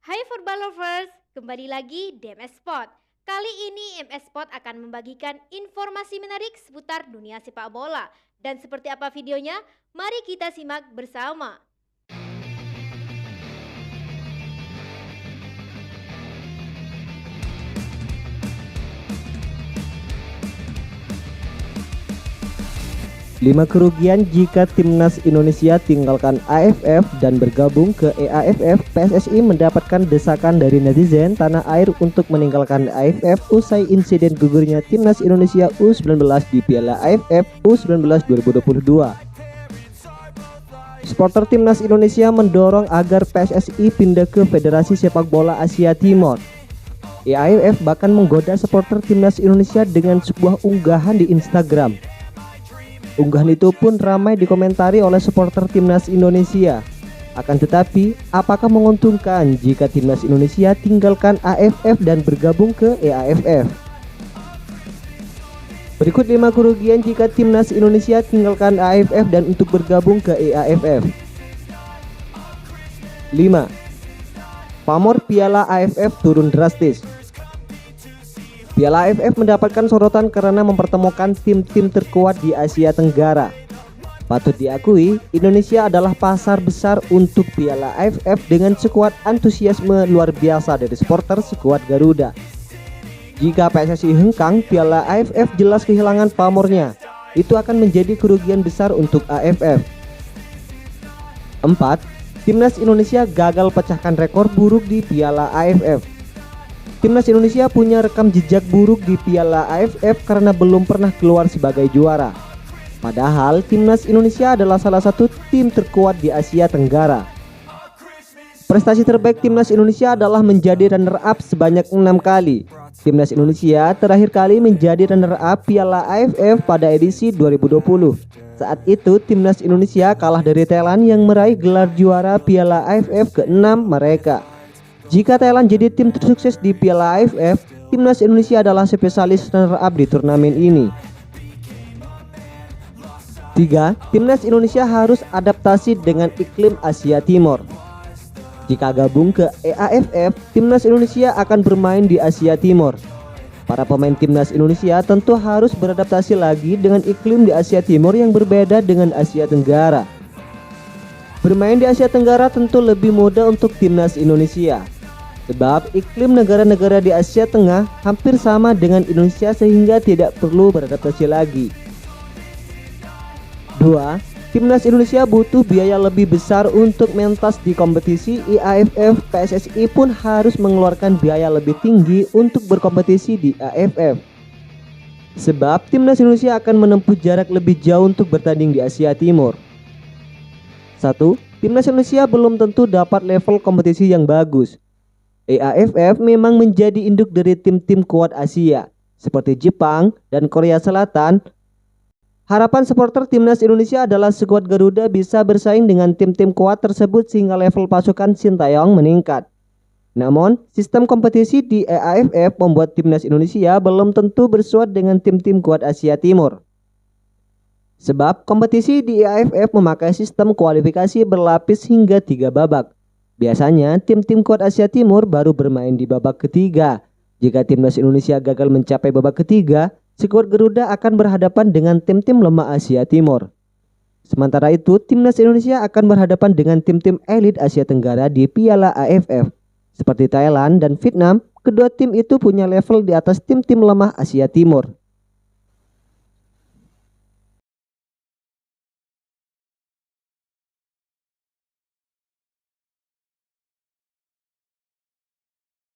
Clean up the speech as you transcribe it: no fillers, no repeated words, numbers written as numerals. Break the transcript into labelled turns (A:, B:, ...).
A: Hai football lovers, kembali lagi di MS Sport. Kali ini MS Sport akan membagikan informasi menarik seputar dunia sepak bola. Dan seperti apa videonya? Mari kita simak bersama.
B: Lima kerugian jika timnas Indonesia tinggalkan AFF dan bergabung ke EAFF. PSSI mendapatkan desakan dari netizen tanah air untuk meninggalkan AFF usai insiden gugurnya timnas Indonesia U19 di Piala AFF U19 2022. Supporter timnas Indonesia mendorong agar PSSI pindah ke Federasi Sepak Bola Asia Timur. EAFF bahkan menggoda supporter timnas Indonesia dengan sebuah unggahan di Instagram. Unggahan itu pun ramai dikomentari oleh supporter timnas Indonesia. Akan tetapi, apakah menguntungkan jika timnas Indonesia tinggalkan AFF dan bergabung ke EAFF? Berikut 5 kerugian jika timnas Indonesia tinggalkan AFF dan untuk bergabung ke EAFF. 5. Pamor Piala AFF turun drastis. Piala AFF mendapatkan sorotan karena mempertemukan tim-tim terkuat di Asia Tenggara. Patut diakui, Indonesia adalah pasar besar untuk Piala AFF dengan sekuat antusiasme luar biasa dari supporter skuad Garuda. Jika PSSI hengkang, Piala AFF jelas kehilangan pamornya. Itu akan menjadi kerugian besar untuk AFF. 4. Timnas Indonesia gagal pecahkan rekor buruk di Piala AFF. Timnas Indonesia punya rekam jejak buruk di Piala AFF karena belum pernah keluar sebagai juara. Padahal timnas Indonesia adalah salah satu tim terkuat di Asia Tenggara. Prestasi terbaik timnas Indonesia adalah menjadi runner-up sebanyak 6 kali. Timnas Indonesia terakhir kali menjadi runner-up Piala AFF pada edisi 2020. Saat itu timnas Indonesia kalah dari Thailand yang meraih gelar juara Piala AFF ke-6 mereka. Jika Thailand jadi tim tersukses di Piala AFF, timnas Indonesia adalah spesialis runner-up di turnamen ini. 3. Timnas Indonesia harus adaptasi dengan iklim Asia Timur. Jika gabung ke EAFF, timnas Indonesia akan bermain di Asia Timur. Para pemain timnas Indonesia tentu harus beradaptasi lagi dengan iklim di Asia Timur yang berbeda dengan Asia Tenggara. Bermain di Asia Tenggara tentu lebih mudah untuk timnas Indonesia, sebab iklim negara-negara di Asia Tengah hampir sama dengan Indonesia sehingga tidak perlu beradaptasi lagi. 2. Timnas Indonesia butuh biaya lebih besar untuk mentas di kompetisi EAFF. PSSI pun harus mengeluarkan biaya lebih tinggi untuk berkompetisi di AFF. Sebab timnas Indonesia akan menempuh jarak lebih jauh untuk bertanding di Asia Timur. 1. Timnas Indonesia belum tentu dapat level kompetisi yang bagus. EAFF memang menjadi induk dari tim-tim kuat Asia seperti Jepang dan Korea Selatan. Harapan supporter timnas Indonesia adalah skuad Garuda bisa bersaing dengan tim-tim kuat tersebut sehingga level pasukan Sintayong meningkat. Namun, sistem kompetisi di EAFF membuat timnas Indonesia belum tentu bersuat dengan tim-tim kuat Asia Timur. Sebab kompetisi di EAFF memakai sistem kualifikasi berlapis hingga 3 babak. Biasanya tim-tim kuat Asia Timur baru bermain di babak ketiga. Jika timnas Indonesia gagal mencapai babak ketiga, skuad Garuda akan berhadapan dengan tim-tim lemah Asia Timur. Sementara itu, timnas Indonesia akan berhadapan dengan tim-tim elit Asia Tenggara di Piala AFF. Seperti Thailand dan Vietnam, kedua tim itu punya level di atas tim-tim lemah Asia Timur.